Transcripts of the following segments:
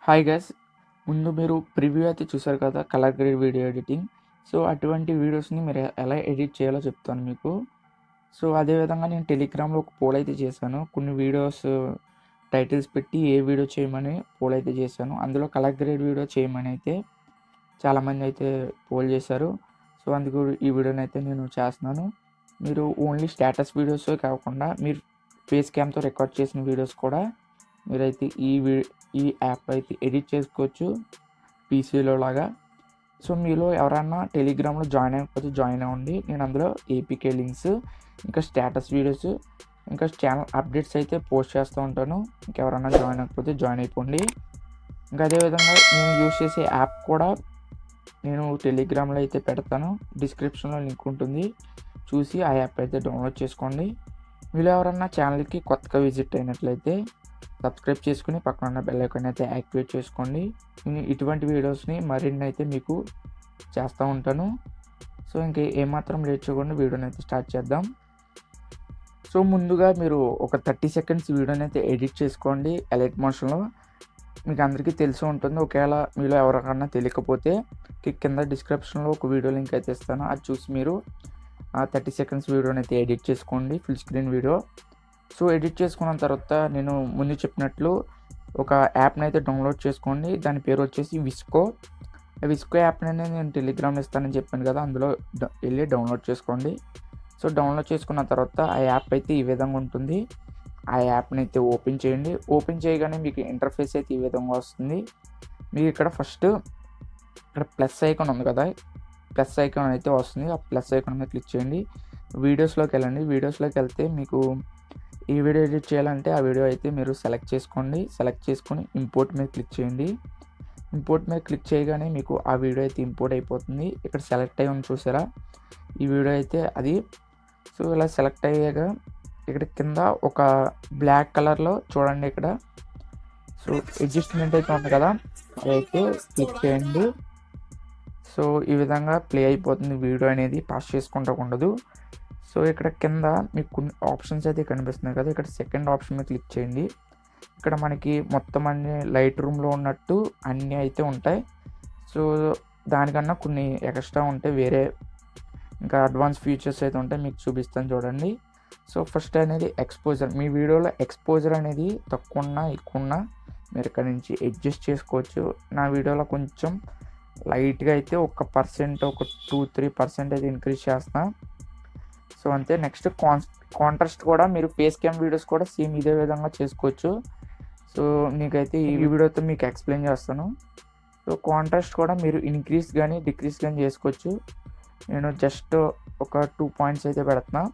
Hi guys, ముందు మీరు preview అయితే చూసారు కదా, colour grade video editing. So అటువంటి వీడియోస్ని మీరు ఎలా ఎడిట్ చేయాలో చెప్తాను మీకు. సో అదేవిధంగా నేను టెలిగ్రామ్లో ఒక పోల్ అయితే చేశాను. కొన్ని వీడియోస్ టైటిల్స్ పెట్టి ఏ వీడియో చేయమని పోల్ అయితే చేశాను. అందులో కలర్ గ్రేడ్ వీడియో చేయమని అయితే చాలామంది అయితే పోల్ చేశారు. సో అందుకు ఈ వీడియోని అయితే నేను చేస్తున్నాను. మీరు ఓన్లీ స్టేటస్ వీడియోస్ కాకుండా మీరు ఫేస్ క్యామ్తో రికార్డ్ చేసిన వీడియోస్ కూడా మీరైతే ఈ యాప్ అయితే ఎడిట్ చేసుకోవచ్చు పీసీలో లాగా. సో మీలో ఎవరైనా టెలిగ్రామ్లో జాయిన్ అయిపోతే జాయిన్ అవ్వండి. నేను అందులో ఏపీకే లింక్స్, ఇంకా స్టేటస్ వీడియోస్, ఇంకా ఛానల్ అప్డేట్స్ అయితే పోస్ట్ చేస్తూ ఉంటాను. ఇంకెవరైనా జాయిన్ అవ్వకపోతే జాయిన్ అయిపోండి. ఇంకా అదేవిధంగా నేను యూజ్ చేసే యాప్ కూడా నేను టెలిగ్రామ్లో అయితే పెడతాను. డిస్క్రిప్షన్లో లింక్ ఉంటుంది, చూసి ఆ యాప్ అయితే డౌన్లోడ్ చేసుకోండి. మీరు ఎవరన్నా ఛానల్కి కొత్తగా విజిట్ అయినట్లయితే సబ్స్క్రైబ్ చేసుకుని పక్కన ఉన్న బెల్ ఐకాన్ అయితే యాక్టివేట్ చేసుకోండి. నేను ఇటువంటి వీడియోస్ని మరిన్ని అయితే మీకు చేస్తూ ఉంటాను. సో ఇంక ఏమాత్రం లేట్ చేయకుండా వీడియోని అయితే స్టార్ట్ చేద్దాం. సో ముందుగా మీరు ఒక 30 సెకండ్స్ వీడియోని అయితే ఎడిట్ చేసుకోండి ఎలైట్ మోషన్లో. మీకు అందరికీ తెలిసి ఉంటుంది. ఒకవేళ మీలో ఎవరికన్నా తెలియకపోతే కింద డిస్క్రిప్షన్లో ఒక వీడియో లింక్ అయితే ఇస్తాను, అది చూసి మీరు ఆ 30 సెకండ్స్ వీడియోని అయితే ఎడిట్ చేసుకోండి, full screen video. So edit చేసుకున్న తర్వాత నేను ముందు చెప్పినట్లు ఒక యాప్ని అయితే డౌన్లోడ్ చేసుకోండి. దాని పేరు వచ్చేసి విస్కో యాప్ని నేను టెలిగ్రామ్లో ఇస్తానని చెప్పాను కదా, అందులో వెళ్ళి డౌన్లోడ్ చేసుకోండి. సో డౌన్లోడ్ చేసుకున్న తర్వాత ఆ యాప్ అయితే ఈ విధంగా ఉంటుంది. ఆ యాప్ని అయితే ఓపెన్ చేయండి. ఓపెన్ చేయగానే మీకు ఇంటర్ఫేస్ అయితే ఈ విధంగా వస్తుంది. మీకు ఇక్కడ ఫస్ట్ ఇక్కడ ప్లస్ ఐకాన్ ఉంది కదా, ప్లస్ ఐకాన్ అయితే వస్తుంది. ఆ ప్లస్ ఐకాన్ మీద క్లిక్ చేయండి. వీడియోస్లోకి వెళ్ళండి. వీడియోస్లోకి వెళ్తే మీకు ఈ వీడియో ఎడిట్ చేయాలంటే ఆ వీడియో అయితే మీరు సెలెక్ట్ చేసుకోండి. సెలెక్ట్ చేసుకొని ఇంపోర్ట్ మీద క్లిక్ చేయండి. ఇంపోర్ట్ మీద క్లిక్ చేయగానే మీకు ఆ వీడియో అయితే ఇంపోర్ట్ అయిపోతుంది. ఇక్కడ సెలెక్ట్ అయ్యి ఉంది చూసారా, ఈ వీడియో అయితే అది. సో ఇలా సెలెక్ట్ అయ్యాక ఇక్కడ కింద ఒక బ్లాక్ కలర్లో చూడండి ఇక్కడ. సో అడ్జస్ట్మెంట్ అయితే ఉంది కదా, అదైతే క్లిక్ చేయండి. సో ఈ విధంగా ప్లే అయిపోతుంది వీడియో అనేది, పాస్ చేసుకుంటూ ఉండదు. సో ఇక్కడ కింద మీకు కొన్ని ఆప్షన్స్ అయితే కనిపిస్తున్నాయి కదా, ఇక్కడ సెకండ్ ఆప్షన్ మీద క్లిక్ చేయండి. ఇక్కడ మనకి మొత్తం అన్ని లైట్ రూమ్లో ఉన్నట్టు అన్నీ అయితే ఉంటాయి. సో దానికన్నా కొన్ని ఎక్స్ట్రా ఉంటాయి, వేరే ఇంకా అడ్వాన్స్ ఫీచర్స్ అయితే ఉంటాయి, మీకు చూపిస్తాను చూడండి. సో ఫస్ట్ అనేది ఎక్స్పోజర్. మీ వీడియోలో ఎక్స్పోజర్ అనేది తక్కువ ఉన్నా ఎక్కువ ఉన్నా మీరు ఇక్కడ నుంచి అడ్జస్ట్ చేసుకోవచ్చు. నా వీడియోలో కొంచెం లైట్గా అయితే ఒక 2-3% అయితే ఇంక్రీజ్ చేస్తాను. సో అంతే. నెక్స్ట్ కాంట్రాస్ట్ కూడా మీరు ఫేస్ క్యామ్ వీడియోస్ కూడా సేమ్ ఇదే విధంగా చేసుకోవచ్చు. సో మీకైతే ఈ వీడియోతో మీకు ఎక్స్ప్లెయిన్ చేస్తాను. సో కాంట్రాస్ట్ కూడా మీరు ఇంక్రీజ్ కానీ డిక్రీజ్ కానీ చేసుకోవచ్చు. నేను జస్ట్ ఒక 2 పాయింట్స్ అయితే పెడుతున్నా.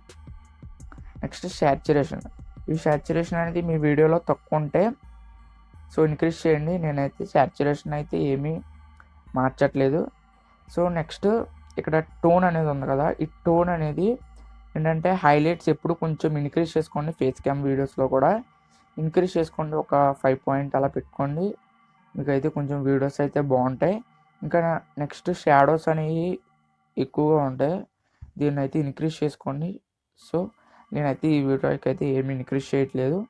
Next saturation. ఈ శాచురేషన్ అనేది మీ వీడియోలో తక్కువ ఉంటే సో ఇంక్రీజ్ చేయండి. నేనైతే శాచురేషన్ అయితే ఏమీ మార్చట్లేదు. సో నెక్స్ట్ ఇక్కడ టోన్ అనేది ఉంది కదా, ఈ టోన్ అనేది ఏంటంటే హైలైట్స్ ఎప్పుడు కొంచెం ఇంక్రీజ్ చేసుకోండి. ఫేస్ క్యామ్ వీడియోస్లో కూడా ఇంక్రీజ్ చేసుకోండి, ఒక 5 పాయింట్ అలా పెట్టుకోండి. మీకైతే కొంచెం వీడియోస్ అయితే బాగుంటాయి. ఇంకా నెక్స్ట్ షాడోస్ అనేవి ఎక్కువగా ఉంటాయి, దీన్ని అయితే ఇంక్రీజ్ చేసుకోండి. సో నేనైతే ఈ వీడియోకి అయితే ఏమీ ఇంక్రీజ్ చేయట్లేదు.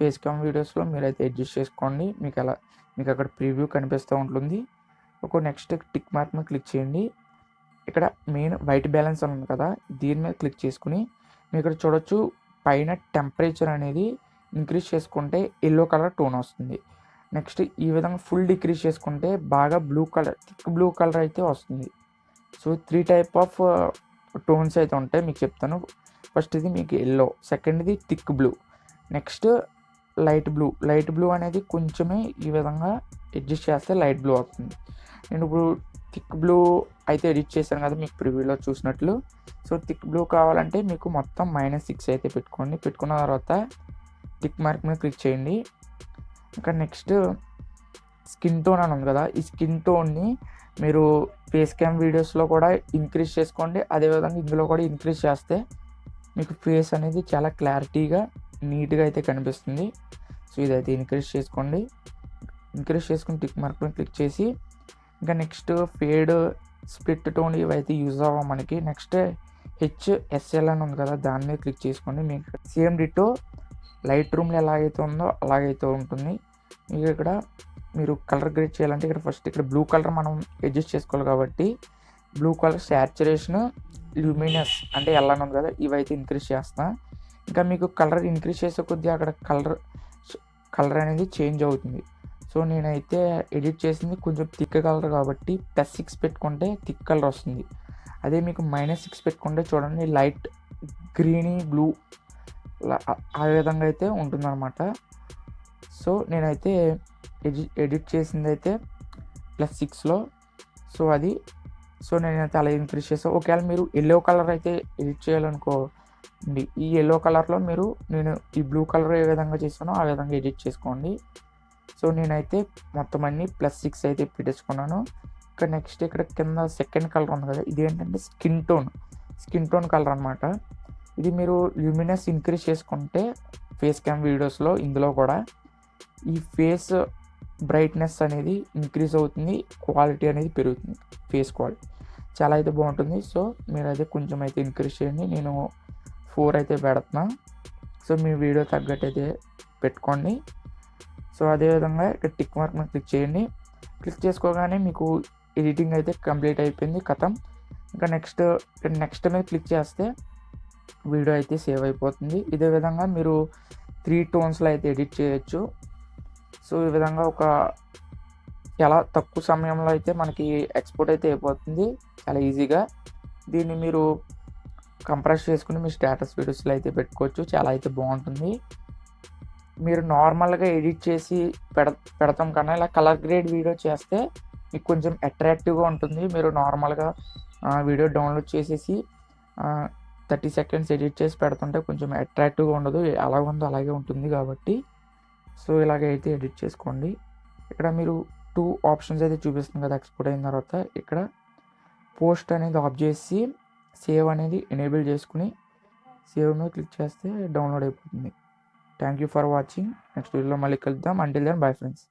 ఫేస్ క్యామ్ వీడియోస్లో మీరైతే అడ్జస్ట్ చేసుకోండి. మీకు అక్కడ ప్రివ్యూ కనిపిస్తూ ఉంటుంది. ఒక నెక్స్ట్ టిక్ మార్క్ మీద క్లిక్ చేయండి. ఇక్కడ మెయిన్ వైట్ బ్యాలెన్స్ అని ఉంది కదా, దీని మీద క్లిక్ చేసుకుని మీరు ఇక్కడ చూడొచ్చు పైన టెంపరేచర్ అనేది ఇంక్రీజ్ చేసుకుంటే ఎల్లో కలర్ టోన్ వస్తుంది. నెక్స్ట్ ఈ విధంగా ఫుల్ డిక్రీజ్ చేసుకుంటే బాగా థిక్ బ్లూ కలర్ అయితే వస్తుంది. సో 3 టైప్ ఆఫ్ టోన్స్ అయితే ఉంటాయి, మీకు చెప్తాను. ఫస్ట్ ఇది మీకు ఎల్లో, సెకండ్ది thick blue, next light blue అనేది కొంచెమే ఈ విధంగా అడ్జస్ట్ చేస్తే లైట్ బ్లూ అవుతుంది. నేను ఇప్పుడు థిక్ బ్లూ అయితే ఎడిట్ చేశాను కదా, మీకు ప్రివ్యూలో చూసినట్లు. సో థిక్ బ్లూ కావాలంటే మీకు మొత్తం -6 అయితే పెట్టుకోండి. పెట్టుకున్న తర్వాత టిక్ మార్క్ మీద క్లిక్ చేయండి. ఇంకా నెక్స్ట్ స్కిన్ టోన్ అని ఉంది కదా, ఈ స్కిన్ టోన్ని మీరు ఫేస్ క్యామ్ వీడియోస్లో కూడా ఇంక్రీజ్ చేసుకోండి. అదేవిధంగా ఇందులో కూడా ఇంక్రీజ్ చేస్తే మీకు ఫేస్ అనేది చాలా క్లారిటీగా నీట్గా అయితే కనిపిస్తుంది. సో ఇదైతే ఇంక్రీజ్ చేసుకోండి. ఇంక్రీజ్ చేసుకుని టిక్ మార్క్ మీద క్లిక్ చేసి ఇంకా నెక్స్ట్ ఫేడ్, స్ప్లిట్ టోన్ ఇవైతే యూజ్ అవ్వవు మనకి. నెక్స్ట్ HSL అని ఉంది కదా, దాని మీద క్లిక్ చేసుకోండి. మీకు సేమ్ డిటో లైట్ రూమ్లో ఎలాగైతే ఉందో అలాగైతే ఉంటుంది. మీకు ఇక్కడ మీరు కలర్ గ్రేడ్ చేయాలంటే ఇక్కడ ఫస్ట్ ఇక్కడ బ్లూ కలర్ మనం అడ్జస్ట్ చేసుకోవాలి కాబట్టి బ్లూ కలర్ సాచురేషన్ ల్యూమినస్ అంటే ఎలా ఉంది కదా ఇవైతే ఇంక్రీజ్ చేస్తా. ఇంకా మీకు కలర్ ఇంక్రీజ్ చేసే కొద్దీ అక్కడ కలర్ అనేది చేంజ్ అవుతుంది. సో నేనైతే ఎడిట్ చేసింది కొంచెం థిక్ కలర్ కాబట్టి +6 పెట్టుకుంటే థిక్ కలర్ వస్తుంది. అదే మీకు -6 పెట్టుకుంటే చూడండి లైట్ గ్రీనీ బ్లూ ఆ విధంగా అయితే ఉంటుందన్నమాట. సో నేనైతే ఎడిట్ చేసింది అయితే +6లో. సో అది నేనైతే అలా ఇంక్రీజ్ చేస్తాను. ఒకవేళ మీరు ఎల్లో కలర్ అయితే ఎడిట్ చేయాలనుకోండి, ఈ ఎల్లో కలర్లో నేను ఈ బ్లూ కలర్ ఏ విధంగా చేస్తానో ఆ విధంగా ఎడిట్ చేసుకోండి. సో నేనైతే మొత్తం అన్ని +6 అయితే పెట్టేసుకున్నాను. ఇంకా నెక్స్ట్ ఇక్కడ కింద సెకండ్ కలర్ ఉంది కదా, ఇదేంటంటే స్కిన్ టోన్ కలర్ అనమాట. ఇది మీరు ల్యూమినస్ ఇంక్రీజ్ చేసుకుంటే ఫేస్ క్యామ్ వీడియోస్లో ఇందులో కూడా ఈ ఫేస్ బ్రైట్నెస్ అనేది ఇంక్రీజ్ అవుతుంది, క్వాలిటీ అనేది పెరుగుతుంది, ఫేస్ క్వాలిటీ చాలా అయితే బాగుంటుంది. సో మీరు అయితే కొంచెం అయితే ఇంక్రీజ్ చేయండి. నేను 4 అయితే పెడుతున్నా. సో మీ వీడియో తగ్గట్టు అయితే పెట్టుకోండి. సో అదేవిధంగా ఇక్కడ టిక్ మార్క్ మీద క్లిక్ చేయండి. క్లిక్ చేసుకోగానే మీకు ఎడిటింగ్ అయితే కంప్లీట్ అయిపోయింది, కథం. ఇంకా నెక్స్ట్ మీద క్లిక్ చేస్తే వీడియో అయితే సేవ్ అయిపోతుంది. ఇదే విధంగా మీరు 3 టోన్స్లో అయితే ఎడిట్ చేయొచ్చు. సో ఈ విధంగా చాలా తక్కువ సమయంలో అయితే మనకి ఎక్స్పోర్ట్ అయితే అయిపోతుంది చాలా ఈజీగా. దీన్ని మీరు కంప్రెస్ చేసుకుని మీ స్టేటస్ వీడియోస్లో అయితే పెట్టుకోవచ్చు, చాలా అయితే బాగుంటుంది. మీరు నార్మల్గా ఎడిట్ చేసి పెడతాం కన్నా ఇలా కలర్ గ్రేడ్ వీడియో చేస్తే మీకు కొంచెం అట్రాక్టివ్గా ఉంటుంది. మీరు నార్మల్గా వీడియో డౌన్లోడ్ చేసేసి 30 సెకండ్స్ ఎడిట్ చేసి పెడుతుంటే కొంచెం అట్రాక్టివ్గా ఉండదు, ఎలా ఉందో అలాగే ఉంటుంది కాబట్టి. సో ఇలాగైతే ఎడిట్ చేసుకోండి. ఇక్కడ మీరు 2 ఆప్షన్స్ అయితే చూపిస్తుంది కదా ఎక్స్పోర్ట్ అయిన తర్వాత. ఇక్కడ పోస్ట్ అనేది ఆఫ్ చేసి సేవ్ అనేది ఎనేబుల్ చేసుకుని సేవ్ మీద క్లిక్ చేస్తే డౌన్లోడ్ అయిపోతుంది. Thank you for watching. Next వీడియోలో మళ్ళీ కలుద్దాం. Until then bye friends.